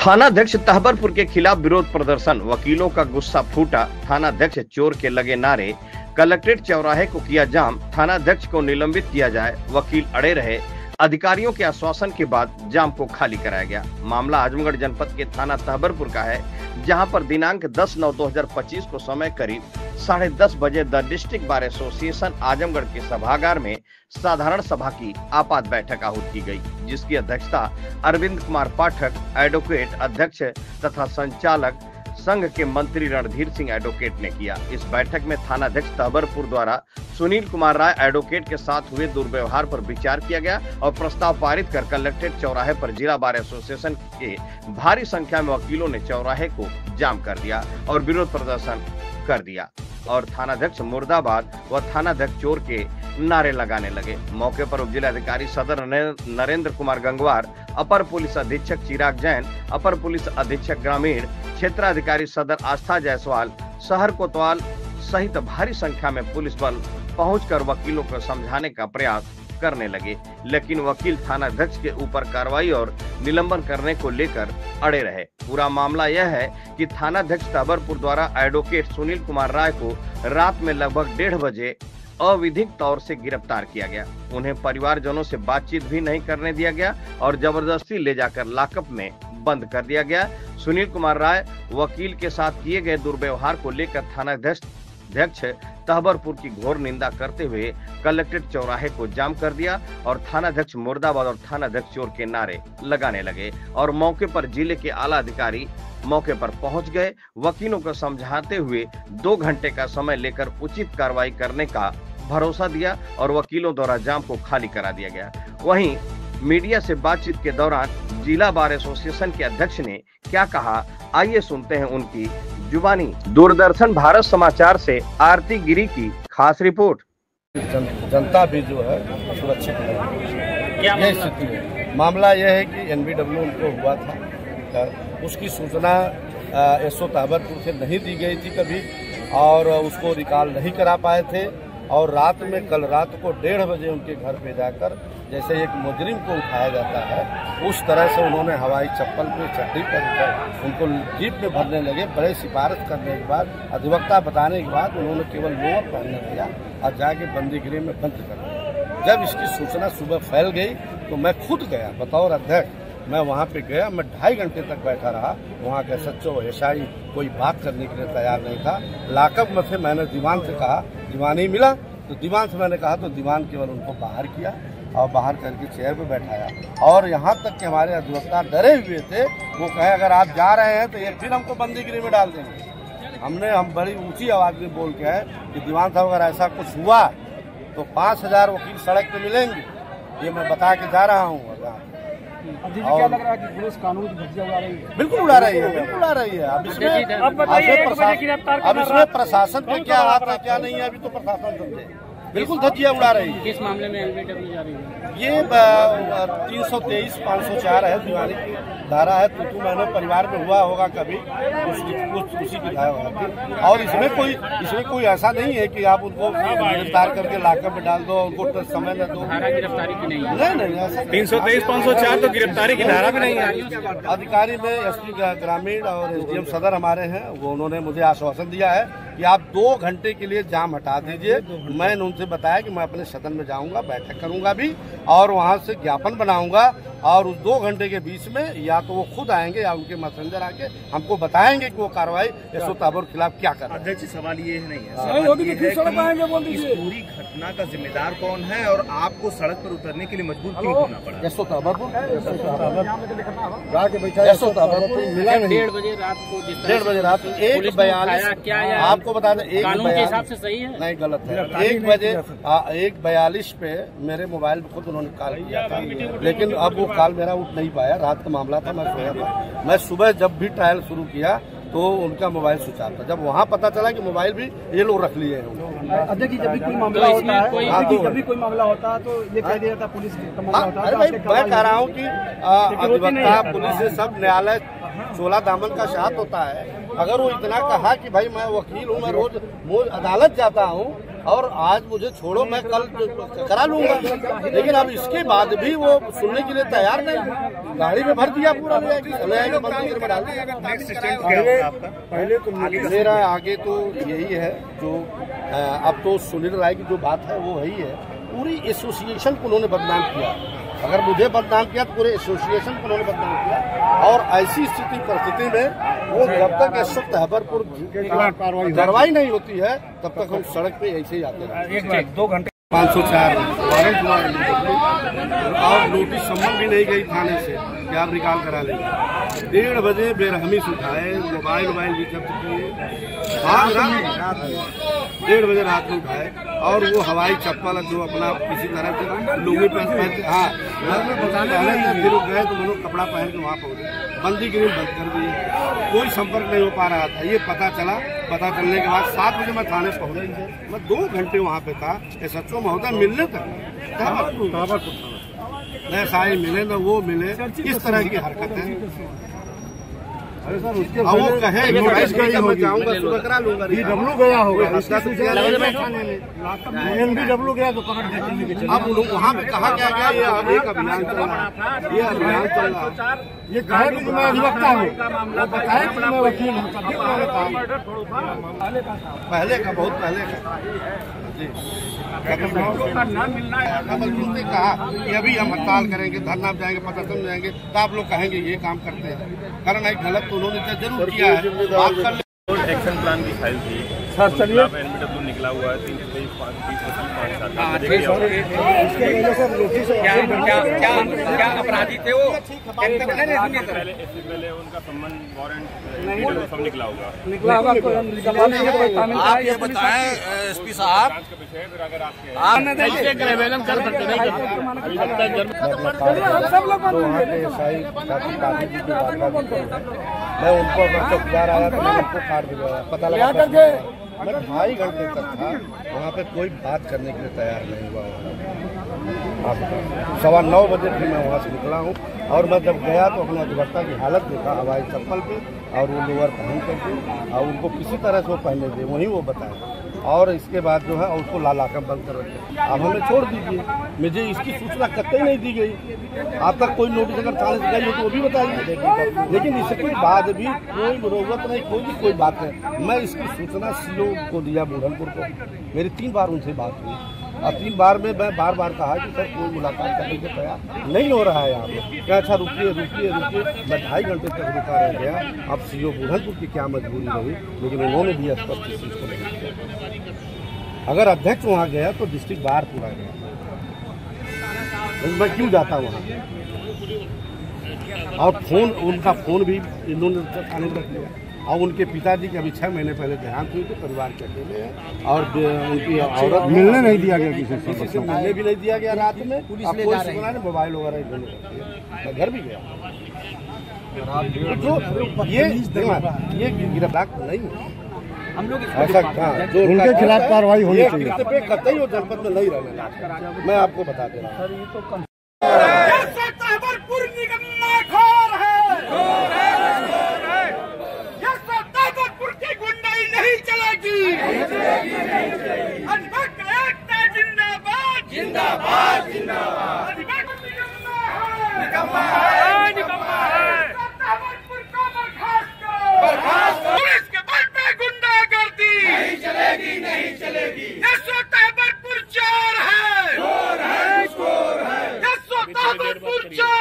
थानाध्यक्ष तहबरपुर के खिलाफ विरोध प्रदर्शन, वकीलों का गुस्सा फूटा। थानाध्यक्ष चोर के लगे नारे, कलेक्ट्रेट चौराहे को किया जाम। थानाध्यक्ष को निलंबित किया जाए, वकील अड़े रहे। अधिकारियों के आश्वासन के बाद जाम को खाली कराया गया। मामला आजमगढ़ जनपद के थाना तहबरपुर का है, जहां पर दिनांक 10/9/2025 को समय करीब 10:30 बजे the district bar association Azamgarh के सभागार में साधारण सभा की आपात बैठक आहूत की गई, जिसकी अध्यक्षता अरविंद कुमार पाठक एडवोकेट अध्यक्ष तथा संचालक संघ के मंत्री रणधीर सिंह एडवोकेट ने किया। इस बैठक में थानाध्यक्ष तहबरपुर द्वारा सुनील कुमार राय एडवोकेट के साथ हुए दुर्व्यवहार पर विचार किया गया और प्रस्ताव पारित कर कलेक्ट्रेट चौराहे पर जिला बार एसोसिएशन के भारी संख्या में वकीलों ने चौराहे को जाम कर दिया और विरोध प्रदर्शन कर दिया और थानाध्यक्ष मुर्दाबाद व थानाध्यक्ष चोर के नारे लगाने लगे। मौके पर उप जिलाधिकारी सदर नरेंद्र कुमार गंगवार, अपर पुलिस अधीक्षक चिराग जैन, अपर पुलिस अधीक्षक ग्रामीण, क्षेत्राधिकारी सदर आस्था जायसवाल, शहर कोतवाल सहित भारी संख्या में पुलिस बल पहुंचकर वकीलों को समझाने का प्रयास करने लगे, लेकिन वकील थानाध्यक्ष के ऊपर कार्रवाई और निलंबन करने को लेकर अड़े रहे। पूरा मामला यह है कि थानाध्यक्ष तहबरपुर द्वारा एडवोकेट सुनील कुमार राय को रात में लगभग 1:30 बजे अविधिक तौर से गिरफ्तार किया गया। उन्हें परिवारजनों से बातचीत भी नहीं करने दिया गया और जबरदस्ती ले जाकर लॉकअप में बंद कर दिया गया। सुनील कुमार राय वकील के साथ किए गए दुर्व्यवहार को लेकर थानाध्यक्ष तहबरपुर की घोर निंदा करते हुए कलेक्ट्रेट चौराहे को जाम कर दिया और थानाध्यक्ष मुर्दाबाद और थानाध्यक्ष चोर के नारे लगाने लगे और मौके पर जिले के आला अधिकारी मौके पर पहुंच गए। वकीलों को समझाते हुए 2 घंटे का समय लेकर उचित कार्रवाई करने का भरोसा दिया और वकीलों द्वारा जाम को खाली करा दिया गया। वहीं मीडिया से बातचीत के दौरान जिला बार एसोसिएशन के अध्यक्ष ने क्या कहा, आइए सुनते हैं उनकी जुबानी। दूरदर्शन भारत समाचार से आरती गिरी की खास रिपोर्ट। जनता भी जो है सुरक्षित है, यह स्थिति है। मामला यह है कि एनबीडब्ल्यू उनको हुआ था, उसकी सूचना एसओ तहबरपुर से नहीं दी गई थी कभी और उसको रिकॉल नहीं करा पाए थे और रात में कल रात को 1:30 बजे उनके घर पे जाकर जैसे एक मुजरिम को उठाया जाता है उस तरह से उन्होंने हवाई चप्पल पे चड्डी पहनकर उनको जीप में भरने लगे। बड़े सिफारिश करने के बाद, अधिवक्ता बताने के बाद उन्होंने केवल लोअर पहनने दिया और जाके बंदीगृह में बंद कर दिया। जब इसकी सूचना सुबह फैल गई तो मैं खुद गया बतौर अध्यक्ष। मैं वहाँ पे गया, मैं 2.5 घंटे तक बैठा रहा। वहाँ का सच्चो एसआई कोई बात करने के लिए तैयार नहीं था। लॉकअप में थे। मैंने दीवान से कहा, दीवान ही मिला तो दीवान से मैंने कहा तो दीवान केवल उनको बाहर किया और बाहर करके चेयर पे बैठाया और यहाँ तक कि हमारे अधिवक्ता डरे हुए थे। वो कहे अगर आप जा रहे हैं तो ये फिर हमको बंदीगृह में डाल देंगे। हम बड़ी ऊंची आवाज में बोल के है कि दीवान साहब अगर ऐसा कुछ हुआ तो 5000 वकील सड़क पे मिलेंगे, ये मैं बता के जा रहा हूँ। क्या लग रहा है कि पुलिस कानून की धज्जियां उड़ा रही है? बिल्कुल उड़ा रही है, बिल्कुल उड़ा रही है। अब इसमें प्रशासन का क्या हाथ है क्या नहीं है, अभी तो प्रशासन समझे। बिल्कुल धज्जियां उड़ा रही है। किस मामले में एनबीडब्ल्यू जा रही है? ये 323-504 है, दीवानी की धारा है। तू मैंने परिवार में हुआ होगा कभी, उसी की धारा होगी। और इसमें कोई ऐसा नहीं है कि आप उनको गिरफ्तार करके लॉकअप में डाल दो, उनको समय न दो। गिरफ्तारी की नहीं है? नहीं, ऐसा 323-504 तो गिरफ्तारी की धारा भी नहीं है। अधिकारी में एसपी ग्रामीण और एसडीएम सदर हमारे हैं, वो उन्होंने मुझे आश्वासन दिया है कि आप 2 घंटे के लिए जाम हटा दीजिए। मैंने उनसे बताया कि मैं अपने सदन में जाऊंगा, बैठक करूंगा भी और वहां से ज्ञापन बनाऊंगा और उस 2 घंटे के बीच में या तो वो खुद आएंगे या उनके मैसेंजर आके हमको बताएंगे कि वो कार्रवाई एसओ तहबरपुर के खिलाफ क्या कर रहे हैं। अध्यक्ष, सवाल ये नहीं है, सवाल ये है कि इस पूरी घटना का जिम्मेदार कौन है और आपको सड़क पर उतरने के लिए मजबूर क्यों होना पड़ा? एसओ तहबरपुर मिला नहीं। 1:30 बजे रात को 1:30 बजे रात 1:42 आपको बता दें, 1 के हिसाब से सही है? नहीं, गलत है। 1 बजे 1:42 पे मेरे मोबाइल पे खुद उन्होंने कॉल किया था, लेकिन अब वो कॉल मेरा उठ नहीं पाया। रात का मामला था, मैं सोया था। मैं सुबह जब भी ट्रायल शुरू किया तो उनका मोबाइल स्विच ऑफ था। जब वहाँ पता चला कि मोबाइल भी ये लोग रख लिए हैं। अध्यक्ष जी, जब भी कोई मामला होता है, जब भी कोई मामला होता है तो ये कह दिया जाता है पुलिस का मामला होता है। अरे भाई, मैं कह रहा हूँ कि अधिवक्ता, पुलिस से सब न्यायालय 16 दामन का साथ होता है। अगर वो इतना कहा कि भाई मैं वकील हूँ, मैं रोज अदालत जाता हूँ, और आज मुझे छोड़ो, मैं कल करा लूंगा, लेकिन अब इसके बाद भी वो सुनने के लिए तैयार नहीं। गाड़ी में भर दिया पूरा, ले आएगा मंदिर में डाल दिया। पहले तो मेरा आगे तो यही है जो अब तो सुनील राय की जो बात है वो वही है। पूरी एसोसिएशन को उन्होंने बदनाम किया। अगर मुझे बदनाम किया तो पूरे एसोसिएशन को उन्होंने बदनाम किया। और ऐसी परिस्थिति में वो जब तक एसओ तहबरपुर कार्रवाई नहीं होती है तब तक हम सड़क पे ऐसे ही आते हैं। 2 घंटे 504 वारंट हुआ और नोटिस सम्मन भी नहीं गई थाने से कि आप निकाल करा लेंगे। 1:30 बजे बेरहमी से उठाए, मोबाइल भी जब्त किए, 1:30 बजे रात में उठाए। और वो हवाई चप्पल जो अपना किसी तरह के लुंगी पहन के, हाँ फिर गए तो लोग कपड़ा पहन के वहाँ पहुँचे, बंदी ग्रिल बंद कर दी, कोई संपर्क नहीं हो पा रहा था। ये पता चला, पता चलने के बाद 7 बजे मैं थाने पहुँचा। मैं 2 घंटे वहाँ पे था। SHO महोदय मिलने तक न साई मिले न वो मिले, इस तरह की हरकत है। अरे सर उसके वो कहे मैं जाऊंगा सुबह करा लूंगा। डब्ल्यू गया होगा, NBW गया तो पकड़ के। अब वहाँ पे कहा क्या गया, ये एक अभियान चल रहा है, ये अभियान चल रहा है। ये कहे कि मैं अधिवक्ता हूँ, वो बताए कि मैं वकील हूँ, पहले का बहुत पहले का जी ने कहा कि अभी हम हड़ताल करेंगे, धरना जाएंगे, प्रदर्शन जाएंगे, तो आप लोग कहेंगे ये काम करते हैं। कारण एक गलत तो उन्होंने जरूर किया है। एक्शन प्लान की फाइल थी सर, चलिए NBW निकला हुआ है 3 क्या अपराधी थे वो, पहले उनका सम्मन वारंट सब निकला होगा। आप ये बताएं SP साहब, मैं उनको चौकीदार आया तो मैं उनको कार्ड दिलवाया, पता लगा करके मैं 2.5 घंटे तक था वहाँ पे, कोई बात करने के लिए तैयार नहीं हुआ। आप 9:15 बजे फिर मैं वहाँ से निकला हूँ। और मैं जब गया तो अपने अधिवक्ता की हालत देखा, हवाई चप्पल पे और वो लोअर पहन करके, और उनको किसी तरह से वो पहने थे वहीं वो बताए। और इसके बाद जो है उसको लाकर बंद कर रखे। अब हमें छोड़ दीजिए, मुझे इसकी सूचना कतई नहीं दी गई। आज तक कोई नोटिस अगर थाने से गई हो तो वो भी बताइए, लेकिन इसके बाद भी कोई जरूरत नहीं, कोई बात नहीं। मैं इसकी सूचना CO को दिया बुरहानपुर को, मेरी 3 बार उनसे बात हुई और 3 बार में मैं बार कहा कि सर कोई मुलाकात करने के तैयार नहीं हो रहा है यहाँ पे। क्या अच्छा रुकिए। मैं 2.5 घंटे तक रुका रह गया। अब CO बुरहानपुर की क्या मजबूरी रही, लेकिन उन्होंने भी स्पष्ट इस चीज़ को नहीं किया। अगर अध्यक्ष वहाँ गया तो डिस्ट्रिक्ट बार पूरा गया, मैं क्यों जाता वहाँ। और उनका फोन भी इन्होंने थाने में रख लिया। और उनके पिताजी के अभी 6 महीने पहले देहांत हुई थी, परिवार के अकेले हैं। और उनकी औरत मिलने नहीं दिया गया, किसी से मिलने भी नहीं दिया गया रात में। पुलिस ले जा रही है, मोबाइल वगैरह मैं घर भी गया। तो ये गिरफ्तार नहीं है, हम लोग ऐसा जो उनके खिलाफ कार्रवाई होनी चाहिए। कतई वो जनपद में नहीं रहना, मैं आपको बता दे रहा हूँ। की गुंडाई नहीं चलेगी, जिंदाबाद जिंदाबाद जिंदाबाद। पुलिस के बल पे गुंडागर्दी नहीं चलेगी, नहीं चलेगी। SO तहबरपुर चोर है, चोर है, चोर है। SO तहबरपुर चोर